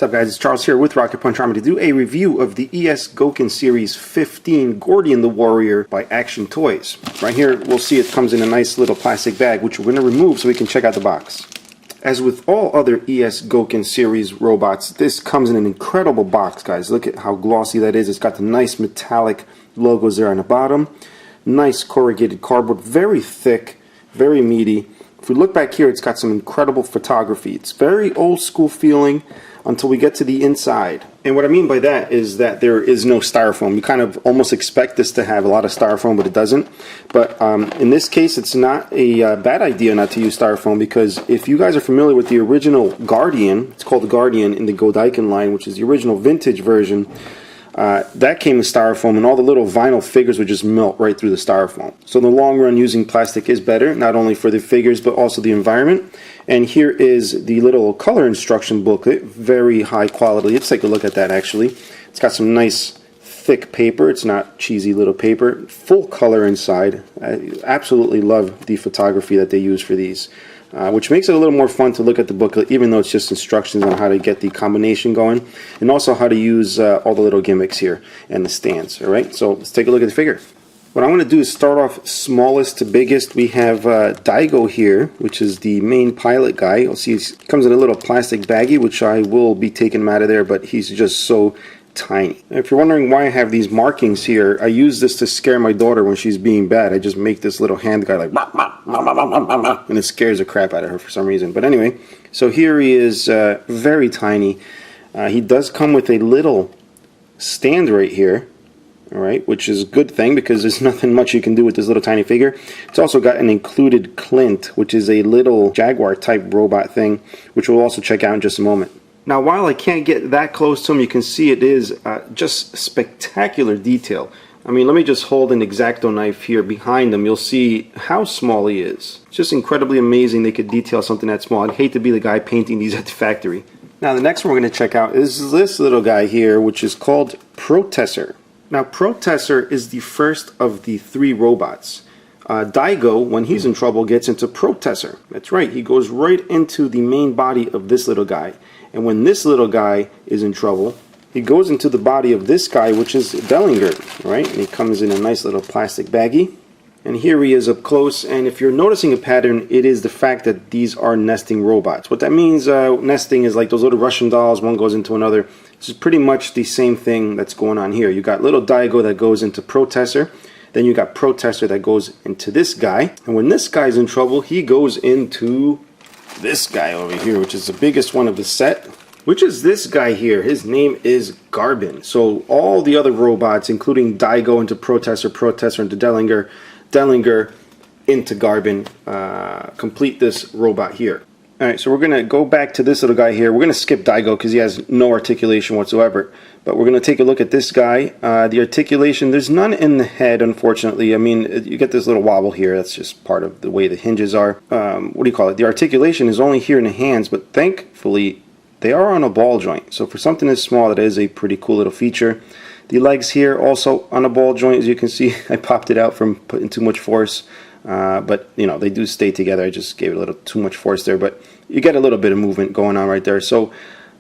What's up guys, it's Charles here with Rocket Punch Army to do a review of the ES Gokin Series 15 Gordian the Warrior by Action Toys. Right here we'll see it comes in a nice little plastic bag which we're going to remove so we can check out the box. As with all other ES Gokin Series robots, this comes in an incredible box, guys. Look at how glossy that is. It's got the nice metallic logos there on the bottom. Nice corrugated cardboard, very thick, very meaty. If we look back here, it's got some incredible photography. It's very old school feeling until we get to the inside. And what I mean by that is that there is no styrofoam. You kind of almost expect this to have a lot of styrofoam, but it doesn't. But in this case, it's not a bad idea not to use styrofoam, because if you guys are familiar with the original Guardian, it's called the Guardian in the Godiken line, which is the original vintage version, that came with styrofoam, and all the little vinyl figures would just melt right through the styrofoam. So in the long run, using plastic is better, not only for the figures but also the environment. And here is the little color instruction booklet, very high quality. Let's take a look at that actually. It's got some nice thick paper, it's not cheesy little paper, full color inside. I absolutely love the photography that they use for these. Which makes it a little more fun to look at the booklet, even though it's just instructions on how to get the combination going, and also how to use all the little gimmicks here and the stands. Alright, so let's take a look at the figure. What I'm going to do is start off smallest to biggest. We have Daigo here, which is the main pilot guy. You'll see he comes in a little plastic baggie, which I will be taking him out of there, but he's just so tiny. If you're wondering why I have these markings here, I use this to scare my daughter when she's being bad. I just make this little hand guy like and it scares the crap out of her for some reason. But anyway, so here he is, very tiny. He does come with a little stand right here, alright, which is a good thing because there's nothing much you can do with this little tiny figure. It's also got an included Clint, which is a little Jaguar type robot thing, which we'll also check out in just a moment. Now, while I can't get that close to him, you can see it is just spectacular detail. I mean, let me just hold an X-Acto knife here behind him. You'll see how small he is. It's just incredibly amazing they could detail something that small. I'd hate to be the guy painting these at the factory. Now, the next one we're going to check out is this little guy here, which is called Protteser. Now, Protteser is the first of the three robots. Daigo, when he's in trouble, gets into Protteser. That's right, he goes right into the main body of this little guy. And when this little guy is in trouble, he goes into the body of this guy, which is Dellinger, right? And he comes in a nice little plastic baggie. And here he is up close, and if you're noticing a pattern, it is the fact that these are nesting robots. What that means, nesting is like those little Russian dolls, one goes into another. This is pretty much the same thing that's going on here. You got little Daigo that goes into Protteser, then you got Protteser that goes into this guy, and when this guy's in trouble, he goes into this guy over here, which is the biggest one of the set, which is this guy here. His name is Garbin. So all the other robots, including Daigo into Protteser, Protteser into Dellinger, Dellinger into Garbin, complete this robot here. Alright, so we're going to go back to this little guy here. We're going to skip Daigo because he has no articulation whatsoever. But we're going to take a look at this guy. The articulation, there's none in the head, unfortunately. I mean, you get this little wobble here. That's just part of the way the hinges are. What do you call it? The articulation is only here in the hands, but thankfully, they are on a ball joint. So for something this small, that is a pretty cool little feature. The legs here also on a ball joint, as you can see. I popped it out from putting too much force. But, you know, they do stay together. I just gave it a little too much force there. But you get a little bit of movement going on right there. So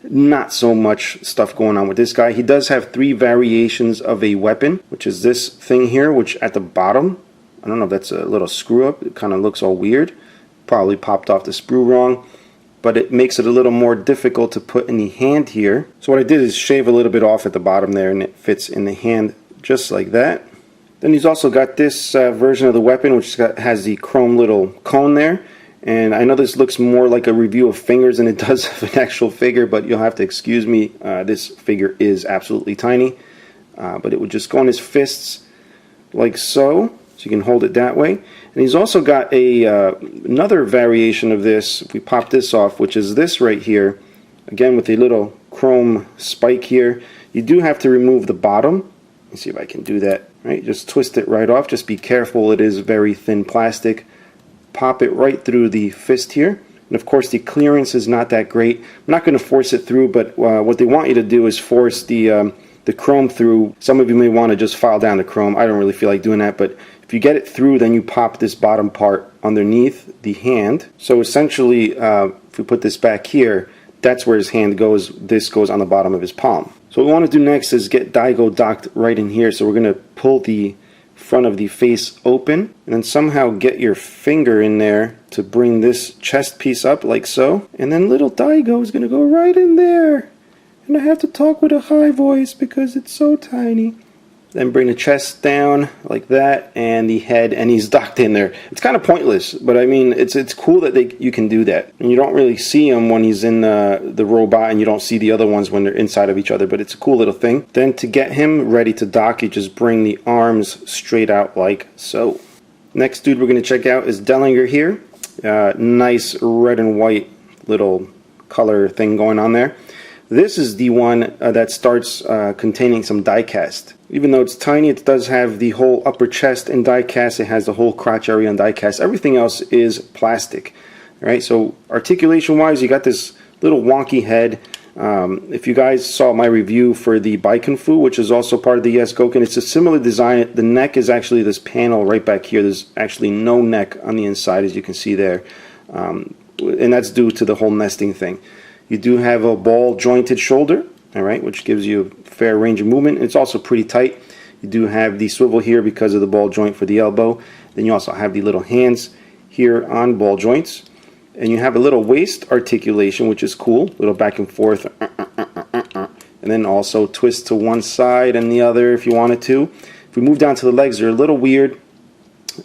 not so much stuff going on with this guy. He does have three variations of a weapon, which is this thing here, which at the bottom, I don't know if that's a little screw up. It kind of looks all weird. Probably popped off the sprue wrong. But it makes it a little more difficult to put in the hand here. So what I did is shave a little bit off at the bottom there, and it fits in the hand just like that. Then he's also got this version of the weapon, which has the chrome little cone there. And I know this looks more like a review of fingers than it does of an actual figure, but you'll have to excuse me. This figure is absolutely tiny. But it would just go on his fists like so. So you can hold it that way. And he's also got another variation of this, if we pop this off, which is this right here. Again with a little chrome spike here. You do have to remove the bottom. Let's see if I can do that. Right, just twist it right off. Just be careful, it is very thin plastic. Pop it right through the fist here. And of course the clearance is not that great. I'm not going to force it through, but what they want you to do is force the chrome through. Some of you may want to just file down the chrome. I don't really feel like doing that, but if you get it through, then you pop this bottom part underneath the hand. So essentially, if we put this back here, that's where his hand goes. This goes on the bottom of his palm. So what we want to do next is get Daigo docked right in here. So we're going to pull the front of the face open and then somehow get your finger in there to bring this chest piece up like so. And then little Daigo is going to go right in there. And I have to talk with a high voice because it's so tiny. Then bring the chest down like that, and the head, and he's docked in there. It's kind of pointless, but I mean, it's cool that you can do that. And you don't really see him when he's in the robot, and you don't see the other ones when they're inside of each other, but it's a cool little thing. Then to get him ready to dock, you just bring the arms straight out like so. Next dude we're going to check out is Dellinger here. Nice red and white little color thing going on there. This is the one that starts containing some diecast. Even though it's tiny, it does have the whole upper chest in diecast. It has the whole crotch area in diecast. Everything else is plastic. All right, so articulation-wise, you got this little wonky head. If you guys saw my review for the Fu, which is also part of the ES Gokin, it's a similar design. The neck is actually this panel right back here. There's actually no neck on the inside, as you can see there. And that's due to the whole nesting thing. You do have a ball jointed shoulder, all right, which gives you a fair range of movement. It's also pretty tight. You do have the swivel here because of the ball joint for the elbow. Then you also have the little hands here on ball joints. And you have a little waist articulation, which is cool, a little back and forth. And then also twist to one side and the other if you wanted to. If we move down to the legs, they're a little weird.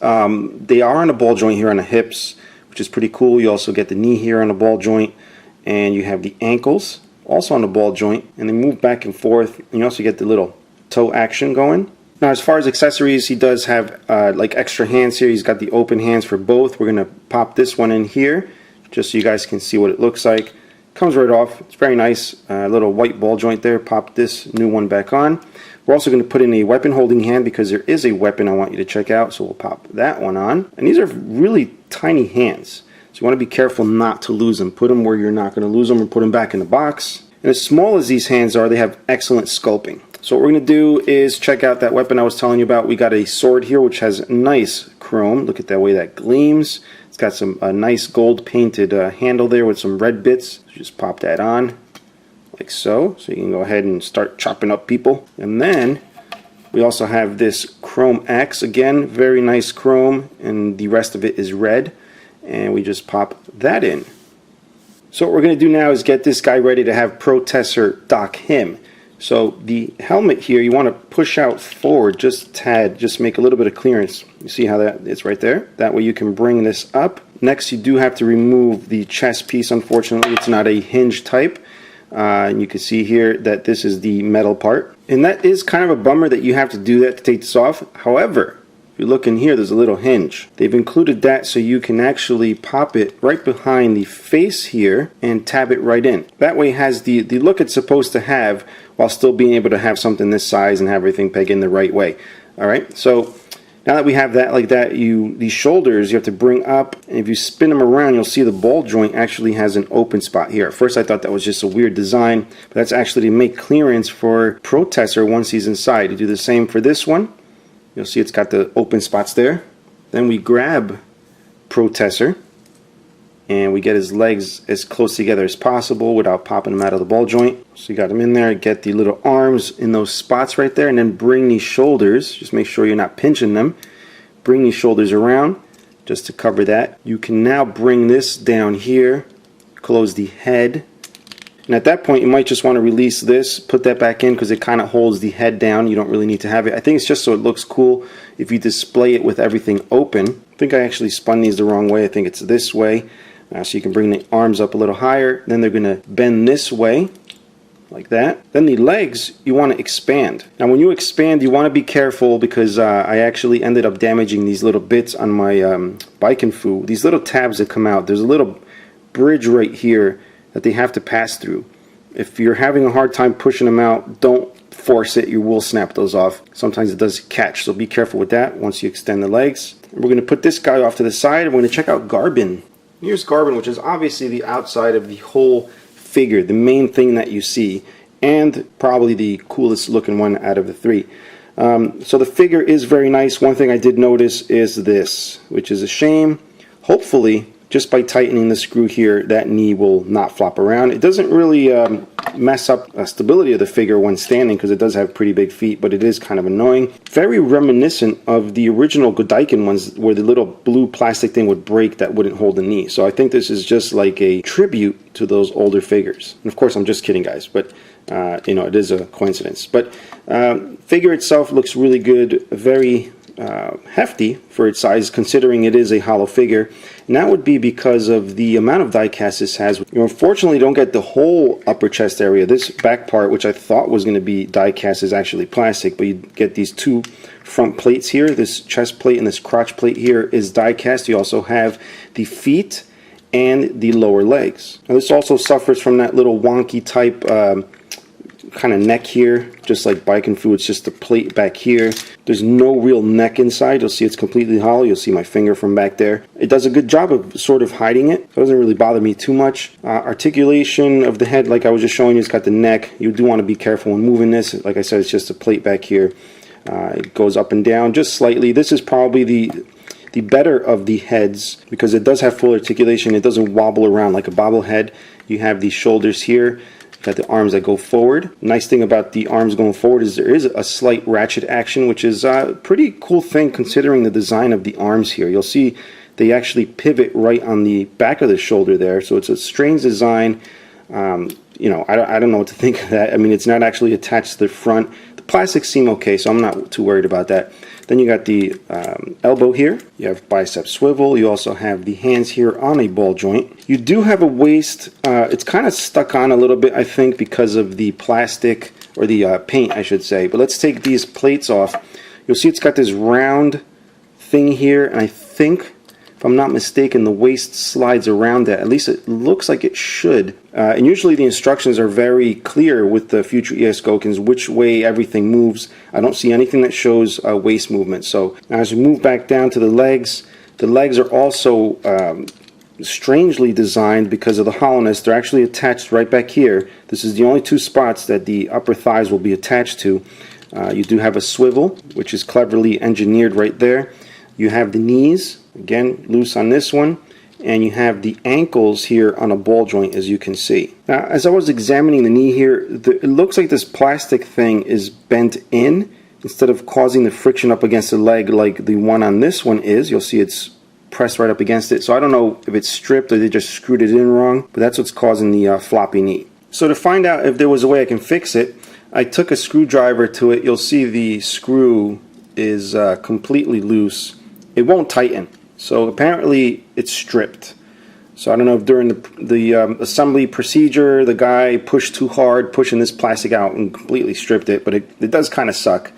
They are on a ball joint here on the hips, which is pretty cool. You also get the knee here on a ball joint. And you have the ankles also on the ball joint, and they move back and forth, and you also get the little toe action going. Now as far as accessories, he does have like extra hands here. He's got the open hands for both. We're going to pop this one in here just so you guys can see what it looks like. Comes right off. It's very nice. Little white ball joint there. Pop this new one back on. We're also going to put in a weapon holding hand because there is a weapon I want you to check out, so we'll pop that one on. And these are really tiny hands. So you want to be careful not to lose them. Put them where you're not going to lose them, and put them back in the box. And as small as these hands are, they have excellent sculpting. So what we're going to do is check out that weapon I was telling you about. We got a sword here which has nice chrome. Look at that way that gleams. It's got some nice gold painted handle there with some red bits. So just pop that on like so. So you can go ahead and start chopping up people. And then we also have this chrome axe. Again, very nice chrome, and the rest of it is red. And we just pop that in. So what we're going to do now is get this guy ready to have Protteser dock him. So the helmet here, you want to push out forward just a tad, just make a little bit of clearance. You see how that is right there? That way you can bring this up. Next, you do have to remove the chest piece. Unfortunately, it's not a hinge type. And you can see here that this is the metal part. And that is kind of a bummer that you have to do that to take this off. However, if you look in here, there's a little hinge. They've included that so you can actually pop it right behind the face here and tab it right in. That way it has the look it's supposed to have while still being able to have something this size and have everything peg in the right way. Alright, so now that we have that like that, these shoulders you have to bring up, and if you spin them around, you'll see the ball joint actually has an open spot here. At first I thought that was just a weird design, but that's actually to make clearance for Protteser once he's inside. You do the same for this one. You'll see it's got the open spots there. Then we grab Protteser and we get his legs as close together as possible without popping them out of the ball joint. So you got them in there, get the little arms in those spots right there, and then bring these shoulders, just make sure you're not pinching them, bring these shoulders around just to cover that. You can now bring this down here, close the head, and at that point you might just want to release this, put that back in because it kind of holds the head down. You don't really need to have it. I think it's just so it looks cool if you display it with everything open. I think I actually spun these the wrong way. I think it's this way. So you can bring the arms up a little higher. Then they're going to bend this way like that. Then the legs you want to expand. Now when you expand, you want to be careful because I actually ended up damaging these little bits on my Fu. These little tabs that come out, there's a little bridge right here that they have to pass through. If you're having a hard time pushing them out, don't force it. You will snap those off. Sometimes it does catch, so be careful with that once you extend the legs. And we're going to put this guy off to the side, and we're going to check out Garbin. Here's Garbin, which is obviously the outside of the whole figure, the main thing that you see, and probably the coolest looking one out of the three. So the figure is very nice. One thing I did notice is this, which is a shame. Hopefully just by tightening the screw here, that knee will not flop around. It doesn't really mess up stability of the figure when standing because it does have pretty big feet, but it is kind of annoying. Very reminiscent of the original Godaiken ones where the little blue plastic thing would break that wouldn't hold the knee. So I think this is just like a tribute to those older figures. And of course, I'm just kidding, guys, but you know, it is a coincidence. But figure itself looks really good, very hefty for its size, considering it is a hollow figure, and that would be because of the amount of die cast this has. You unfortunately don't get the whole upper chest area. This back part, which I thought was going to be die cast, is actually plastic, but you get these two front plates here. This chest plate and this crotch plate here is die cast. You also have the feet and the lower legs. Now this also suffers from that little wonky type kind of neck here, just like Biken Fu. It's just a plate back here. There's no real neck inside. You'll see it's completely hollow. You'll see my finger from back there. It does a good job of sort of hiding it. It doesn't really bother me too much. Articulation of the head, like I was just showing you, it's got the neck. You do want to be careful when moving this. Like I said, it's just a plate back here. It goes up and down just slightly. This is probably the better of the heads because it does have full articulation. It doesn't wobble around like a bobblehead. You have these shoulders here. Got the arms that go forward. Nice thing about the arms going forward is there is a slight ratchet action, which is a pretty cool thing considering the design of the arms here. You'll see they actually pivot right on the back of the shoulder there, so it's a strange design. You know, I don't know what to think of that. I mean, it's not actually attached to the front. The plastics seem okay, so I'm not too worried about that. Then you got the elbow here. You have bicep swivel. You also have the hands here on a ball joint. You do have a waist. It's kind of stuck on a little bit, I think, because of the plastic, or the paint, I should say. But let's take these plates off. You'll see it's got this round thing here, and I think, if I'm not mistaken, the waist slides around that. At least it looks like it should. And usually the instructions are very clear with the future ES Gokins, which way everything moves. I don't see anything that shows waist movement. So now as we move back down to the legs are also strangely designed because of the hollowness. They're actually attached right back here. This is the only two spots that the upper thighs will be attached to. You do have a swivel, which is cleverly engineered right there. You have the knees, again, loose on this one. And you have the ankles here on a ball joint, as you can see. Now, as I was examining the knee here, it looks like this plastic thing is bent in instead of causing the friction up against the leg like the one on this one is. You'll see it's pressed right up against it. So I don't know if it's stripped or they just screwed it in wrong, but that's what's causing the floppy knee. So to find out if there was a way I can fix it, I took a screwdriver to it. You'll see the screw is completely loose. It won't tighten. So apparently it's stripped. So I don't know if during the assembly procedure the guy pushed too hard, pushing this plastic out and completely stripped it, but it does kind of suck.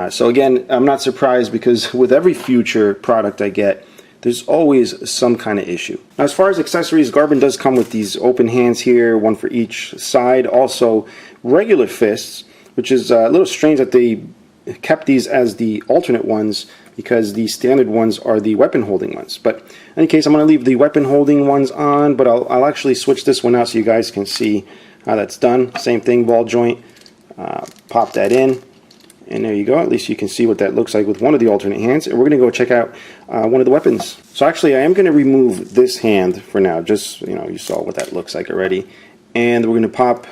So again, I'm not surprised because with every future product I get, there's always some kind of issue. Now, as far as accessories, Garbin does come with these open hands here, one for each side. Also regular fists, which is a little strange that they kept these as the alternate ones because the standard ones are the weapon holding ones. But in any case, I'm going to leave the weapon holding ones on, but I'll actually switch this one out so you guys can see how that's done. Same thing, ball joint, pop that in, and there you go. At least you can see what that looks like with one of the alternate hands. And we're going to go check out one of the weapons. So actually I am going to remove this hand for now, just, you know, you saw what that looks like already. And we're going to pop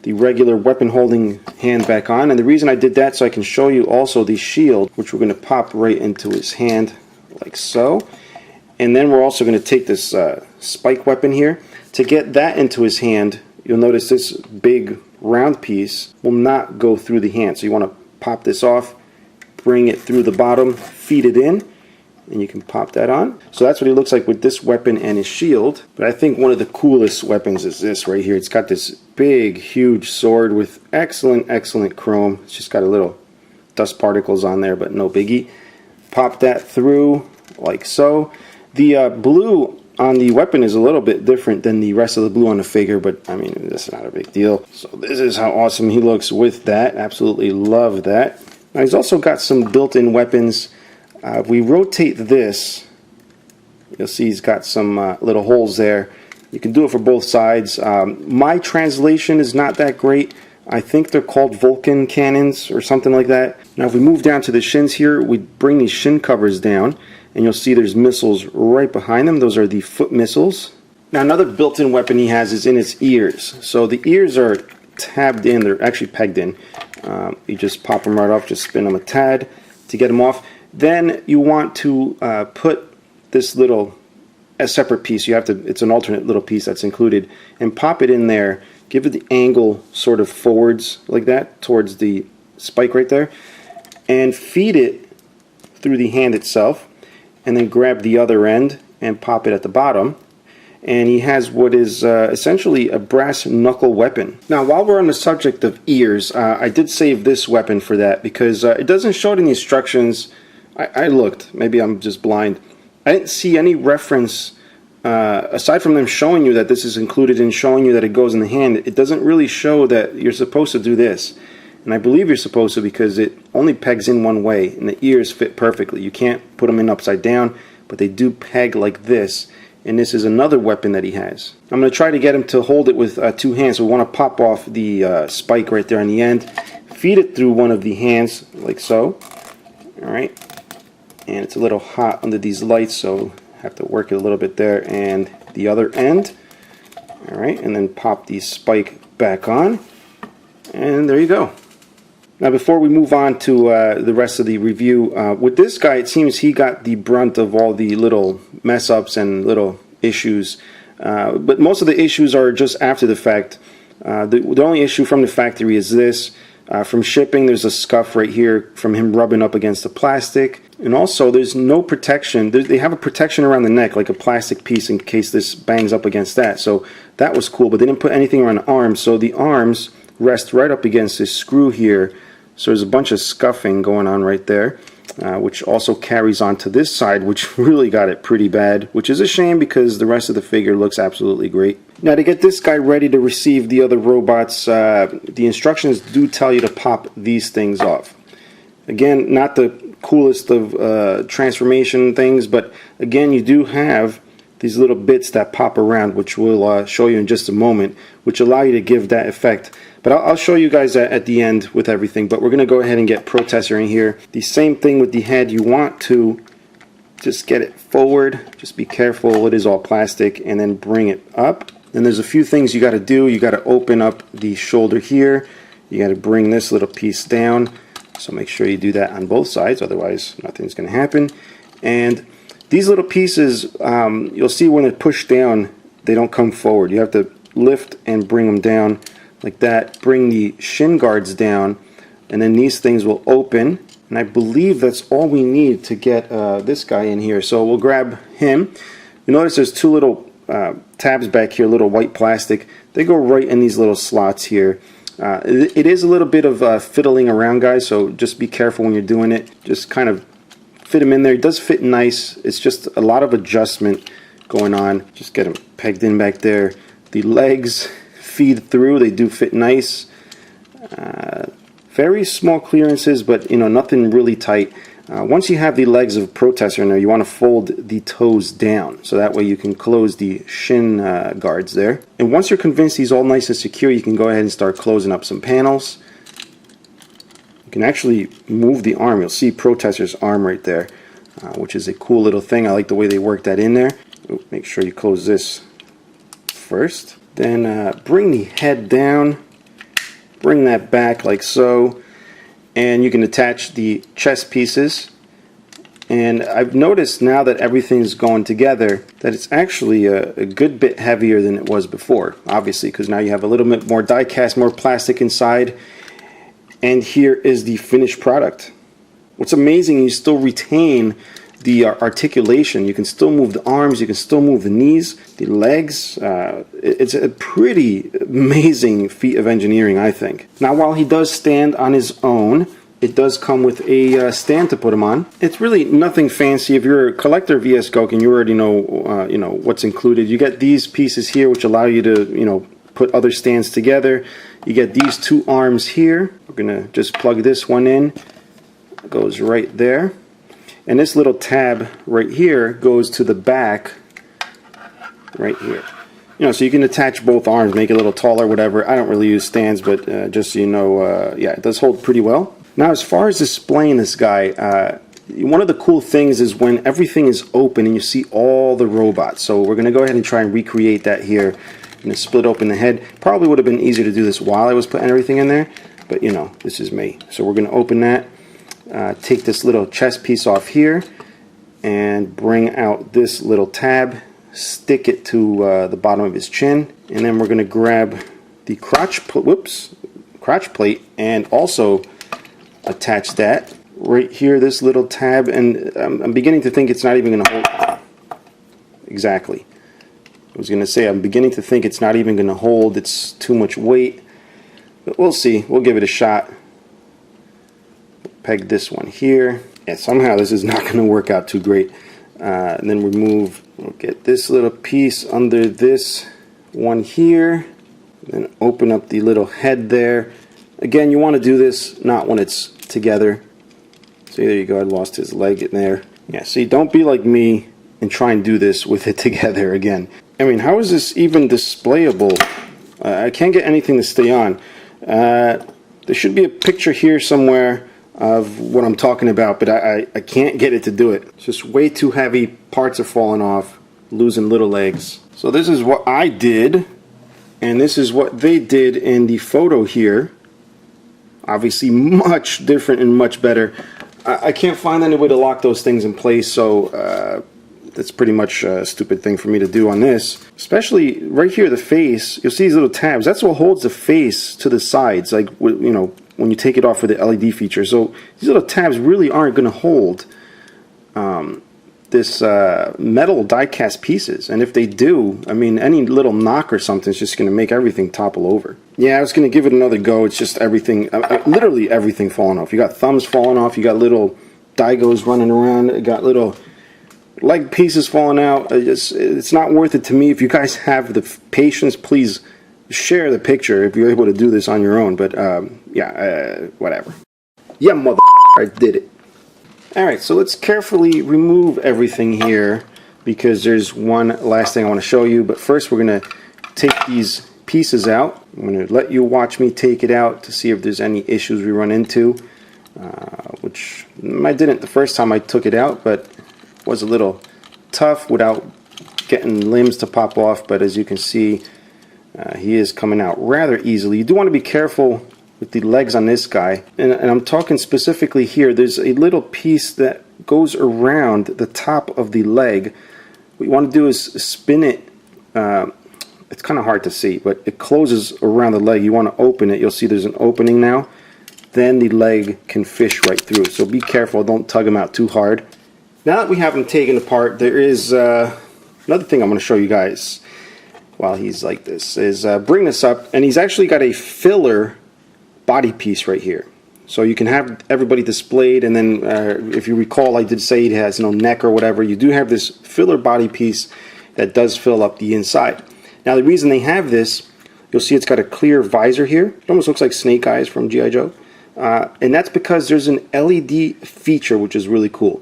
the regular weapon holding hand back on, and the reason I did that so I can show you also the shield, which we're going to pop right into his hand like so. And then we're also going to take this spike weapon here. To get that into his hand, you'll notice this big round piece will not go through the hand, so you want to pop this off, bring it through the bottom, feed it in, and you can pop that on. So that's what he looks like with this weapon and his shield. But I think one of the coolest weapons is this right here. It's got this big, huge sword with excellent chrome. It's just got a little dust particles on there, but no biggie. Pop that through like so. The blue on the weapon is a little bit different than the rest of the blue on the figure, but I mean, that's not a big deal. So this is how awesome he looks with that. Absolutely love that. Now he's also got some built-in weapons. If we rotate this, you'll see he's got some little holes there. You can do it for both sides. My translation is not that great. I think they're called Vulcan cannons or something like that. Now if we move down to the shins here, we bring these shin covers down, and you'll see there's missiles right behind them. Those are the foot missiles. Now another built-in weapon he has is in its ears. So the ears are tabbed in, they're actually pegged in. You just pop them right off, just spin them a tad to get them off. Then you want to put this little, a separate piece, you have to, it's an alternate little piece that's included, and pop it in there, give it the angle sort of forwards like that towards the spike right there, and feed it through the hand itself, and then grab the other end and pop it at the bottom. And he has what is essentially a brass knuckle weapon. Now while we're on the subject of ears, I did save this weapon for that because it doesn't show it in the instructions. I looked, maybe I'm just blind. I didn't see any reference, aside from them showing you that this is included and showing you that it goes in the hand, it doesn't really show that you're supposed to do this. And I believe you're supposed to because it only pegs in one way and the ears fit perfectly. You can't put them in upside down, but they do peg like this. And this is another weapon that he has. I'm going to try to get him to hold it with two hands. So we want to pop off the spike right there on the end. Feed it through one of the hands, like so. Alright. And it's a little hot under these lights, so have to work it a little bit there. And the other end. Alright, and then pop the spike back on. And there you go. Now before we move on to the rest of the review, with this guy it seems he got the brunt of all the little mess ups and little issues, but most of the issues are just after the fact. The only issue from the factory is this. From shipping there's a scuff right here from him rubbing up against the plastic, and also there's no protection. They have a protection around the neck like a plastic piece in case this bangs up against that, so that was cool, but they didn't put anything around the arms, so the arms rest right up against this screw here. So there's a bunch of scuffing going on right there, which also carries on to this side, which really got it pretty bad, which is a shame because the rest of the figure looks absolutely great. Now to get this guy ready to receive the other robots, the instructions do tell you to pop these things off. Again, not the coolest of transformation things, but again you do have these little bits that pop around, which we'll show you in just a moment, which allow you to give that effect. But I'll show you guys at the end with everything, but we're going to go ahead and get Protteser in here. The same thing with the head, you want to just get it forward, just be careful, it is all plastic, and then bring it up. And there's a few things you got to do. You got to open up the shoulder here, you got to bring this little piece down, so make sure you do that on both sides, otherwise nothing's going to happen. And these little pieces, you'll see when they're pushed down, they don't come forward. You have to lift and bring them down like that, bring the shin guards down, and then these things will open. And I believe that's all we need to get this guy in here. So we'll grab him. You notice there's two little tabs back here, little white plastic. They go right in these little slots here. It is a little bit of fiddling around, guys, so just be careful when you're doing it. Just kind of fit him in there. It does fit nice. It's just a lot of adjustment going on. Just get him pegged in back there. The legs feed through, they do fit nice. Very small clearances, but you know, nothing really tight. Once you have the legs of Protteser in there, you want to fold the toes down so that way you can close the shin guards there. And once you're convinced he's all nice and secure, you can go ahead and start closing up some panels. You can actually move the arm. You'll see Protteser's arm right there, which is a cool little thing. I like the way they work that in there. Make sure you close this first. Then bring the head down, bring that back like so, and you can attach the chest pieces. And I've noticed now that everything's going together that it's actually a good bit heavier than it was before, obviously, because now you have a little bit more die cast, more plastic inside. And here is the finished product. What's amazing, you still retain the articulation. You can still move the arms, you can still move the knees, the legs. It's a pretty amazing feat of engineering, I think. Now while he does stand on his own, it does come with a stand to put him on. It's really nothing fancy. If you're a collector of ES Gokin, you already know what's included. You get these pieces here which allow you to put other stands together. You get these two arms here. We're gonna just plug this one in. It goes right there. And this little tab right here goes to the back right here. So you can attach both arms, make it a little taller, whatever. I don't really use stands, but just so you know, yeah, it does hold pretty well. Now as far as displaying this guy, one of the cool things is when everything is open and you see all the robots. So we're going to go ahead and try and recreate that here. I'm going to split open the head. Probably would have been easier to do this while I was putting everything in there, but you know, this is me. So we're going to open that, take this little chest piece off here, and bring out this little tab, stick it to the bottom of his chin, and then we're going to grab the crotch plate and also attach that right here, this little tab, and I'm beginning to think it's not even going to hold. Exactly. I was going to say I'm beginning to think it's not even going to hold. It's too much weight, but we'll see. We'll give it a shot. Peg this one here. Yeah, somehow this is not going to work out too great. And then we'll get this little piece under this one here. Then open up the little head there. Again, you want to do this not when it's together. See, there you go, I lost his leg in there. Yeah, see, don't be like me and try and do this with it together again. I mean, how is this even displayable? I can't get anything to stay on. There should be a picture here somewhere of what I'm talking about, but I can't get it to do it. It's just way too heavy, parts are falling off, losing little legs. So this is what I did, and this is what they did in the photo here. Obviously much different and much better. I can't find any way to lock those things in place, so that's pretty much a stupid thing for me to do on this. Especially right here, the face, you'll see these little tabs. That's what holds the face to the sides, like, you know, when you take it off for the LED feature. So these little tabs really aren't going to hold this metal die-cast pieces. And if they do, I mean, any little knock or something is just going to make everything topple over. Yeah, I was going to give it another go. It's just everything, literally everything falling off. You got thumbs falling off. You got little Daigos running around. You got little leg pieces falling out. It's not worth it to me. If you guys have the patience, please share the picture if you're able to do this on your own. But yeah, whatever. Yeah, mother, I did it. Alright, so let's carefully remove everything here because there's one last thing I want to show you. But first we're going to take these pieces out. I'm going to let you watch me take it out to see if there's any issues we run into, which I didn't the first time I took it out, but it was a little tough without getting limbs to pop off. But as you can see, he is coming out rather easily. You do want to be careful with the legs on this guy, and I'm talking specifically here. There's a little piece that goes around the top of the leg. What you want to do is spin it. It's kind of hard to see, but it closes around the leg. You want to open it. You'll see there's an opening now. Then the leg can fish right through. So be careful. Don't tug him out too hard. Now that we have him taken apart, there is another thing I'm going to show you guys while he's like this. Is bring this up, and he's actually got a filler body piece right here. So you can have everybody displayed, and then if you recall, I did say it has neck or whatever. You do have this filler body piece that does fill up the inside. Now the reason they have this, you'll see it's got a clear visor here. It almost looks like Snake Eyes from G.I. Joe. And that's because there's an LED feature, which is really cool.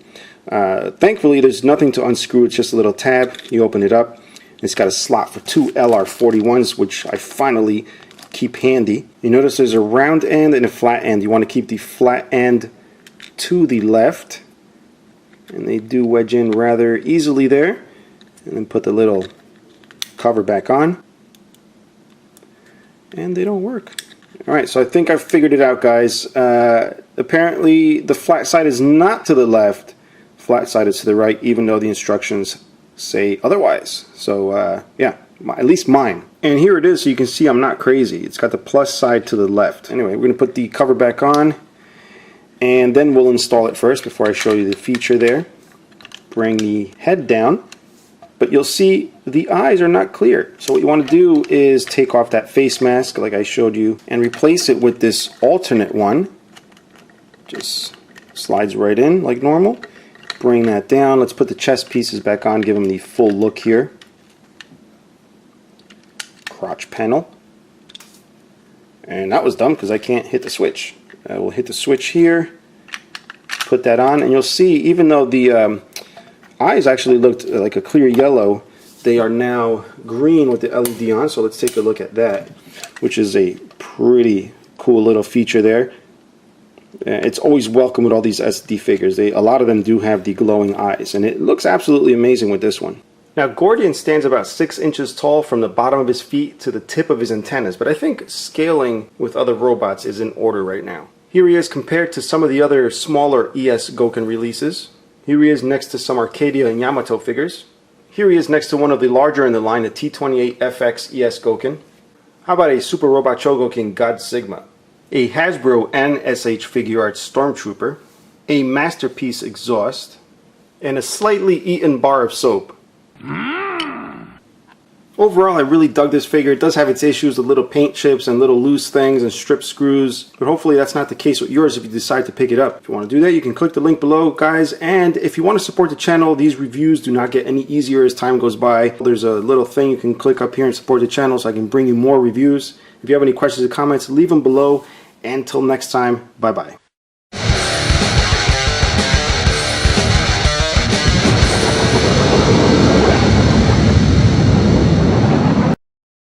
Thankfully, there's nothing to unscrew. It's just a little tab. You open it up. It's got a slot for 2 LR41s, which I finally keep handy. You notice there's a round end and a flat end. You want to keep the flat end to the left, and they do wedge in rather easily there. And then put the little cover back on, and they don't work. Alright, so I think I've figured it out, guys. Apparently the flat side is not to the left, flat side is to the right, even though the instructions say otherwise. So yeah, at least mine. And here it is, so you can see I'm not crazy. It's got the plus side to the left. Anyway, we're going to put the cover back on, and then we'll install it first before I show you the feature there. Bring the head down, but you'll see the eyes are not clear. So what you want to do is take off that face mask like I showed you and replace it with this alternate one. Just slides right in like normal. Bring that down. Let's put the chest pieces back on, give them the full look here. Crotch panel, and that was dumb because I can't hit the switch. We'll hit the switch here, put that on, and you'll see even though the eyes actually looked like a clear yellow, they are now green with the LED on. So let's take a look at that, which is a pretty cool little feature there. It's always welcome with all these SD figures. A lot of them do have the glowing eyes, and it looks absolutely amazing with this one. Now, Gordian stands about 6 inches tall from the bottom of his feet to the tip of his antennas, but I think scaling with other robots is in order right now. Here he is compared to some of the other smaller ES Gokin releases. Here he is next to some Arcadia and Yamato figures. Here he is next to one of the larger in the line, the T28FX ES Gokin. How about a Super Robot Chogokin God Sigma? A Hasbro and SH Figure Arts Stormtrooper, a Masterpiece Exhaust, and a slightly eaten bar of soap. Overall, I really dug this figure. It does have its issues, the little paint chips and little loose things and strip screws, but hopefully that's not the case with yours if you decide to pick it up. If you want to do that, you can click the link below, guys, and if you want to support the channel, these reviews do not get any easier as time goes by. There's a little thing you can click up here and support the channel so I can bring you more reviews. If you have any questions or comments, leave them below. Until next time, bye-bye.